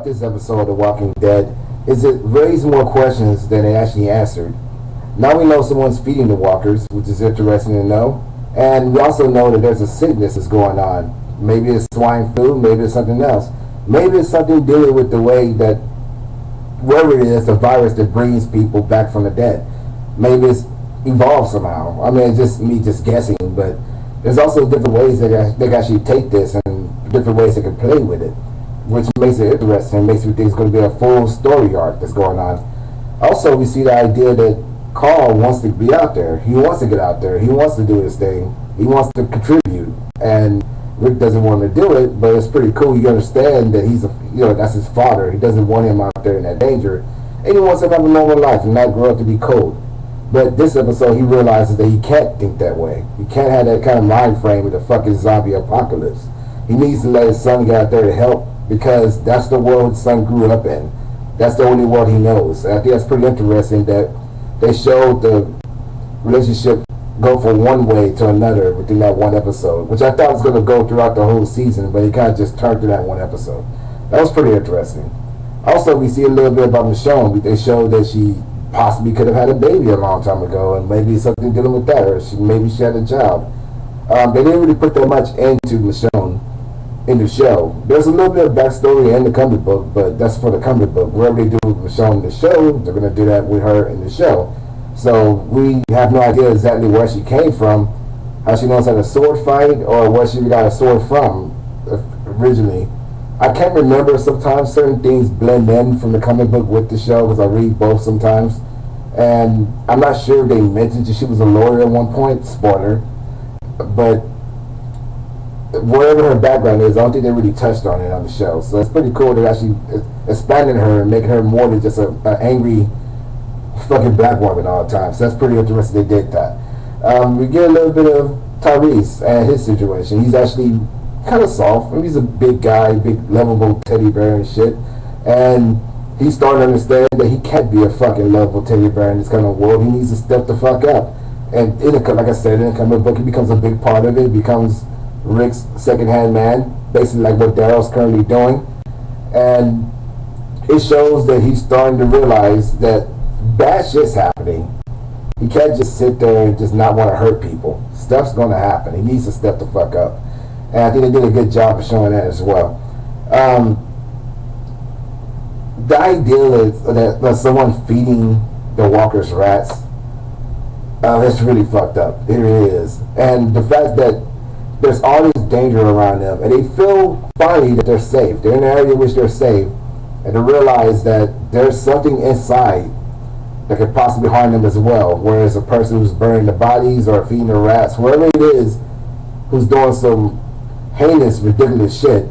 this episode of The Walking Dead is it raised more questions than it actually answered. Now we know someone's feeding the walkers, which is interesting to know. And we also know that there's a sickness that's going on. Maybe it's swine flu, maybe it's something else. Maybe it's something dealing with the way that, whatever it is, the virus that brings people back from the dead. Maybe it's evolved somehow. I mean, it's just me just guessing, but there's also different ways that they can actually take this and different ways they can play with it, which makes it interesting, makes me think it's going to be a full story arc that's going on. Also, we see the idea that Carl wants to be out there. He wants to get out there. He wants to do his thing. He wants to contribute. And Rick doesn't want to do it, but it's pretty cool. You understand that that's his father. He doesn't want him out there in that danger. And he wants him to have a normal life and not grow up to be cold. But this episode, he realizes that he can't think that way. He can't have that kind of mind frame with the fucking zombie apocalypse. He needs to let his son get out there to help because that's the world his son grew up in. That's the only world he knows. And I think that's pretty interesting that they showed the relationship go from one way to another within that one episode, which I thought was going to go throughout the whole season, but he kind of just turned to that one episode. That was pretty interesting. Also, we see a little bit about Michonne. They showed that she possibly could have had a baby a long time ago, and maybe something dealing with that, or maybe she had a child. They didn't really put that much into Michonne in the show. There's a little bit of backstory in the comic book, but that's for the comic book. Whatever they do with Michonne in the show, they're going to do that with her in the show. So we have no idea exactly where she came from, how she knows how to sword fight, or where she got a sword from originally. I can't remember. Sometimes certain things blend in from the comic book with the show because I read both sometimes. And I'm not sure if they mentioned that she was a lawyer at one point, spoiler, but whatever her background is, I don't think they really touched on it on the show. So it's pretty cool. They're actually expanding her and making her more than just an angry fucking black woman all the time. So that's pretty interesting they did that. We get a little bit of Tyrese and his situation. He's actually kind of soft. I mean, he's a big guy, big lovable teddy bear and shit. And he's starting to understand that he can't be a fucking lovable teddy bear in this kind of world. He needs to step the fuck up. And like I said, in the comic book, he becomes a big part of it. Becomes Rick's second-hand man, basically like what Daryl's currently doing. And it shows that he's starting to realize that bad shit's happening. He can't just sit there and just not want to hurt people. Stuff's going to happen. He needs to step the fuck up. And I think they did a good job of showing that as well. The idea that someone feeding the walkers rats, that's really fucked up. It really is. And the fact that there's all this danger around them, and they feel finally that they're safe. They're in an area in which they're safe, and to realize that there's something inside that could possibly harm them as well. Whereas a person who's burning the bodies or feeding the rats, whoever it is, who's doing some heinous, ridiculous shit,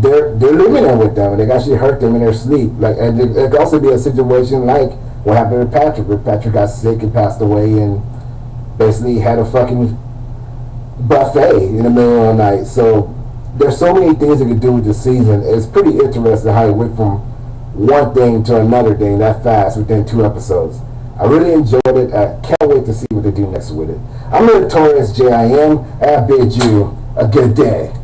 they're living there with them, and they can actually hurt them in their sleep. And it could also be a situation like what happened to Patrick, where Patrick got sick and passed away, and basically had a fucking buffet in the middle of the night. So there's so many things they could do with this season. It's pretty interesting how it went from one thing to another thing that fast within 2 episodes. I really enjoyed it. I can't wait to see what they do next with it. I'm Notorious J.I.M. and I bid you a good day.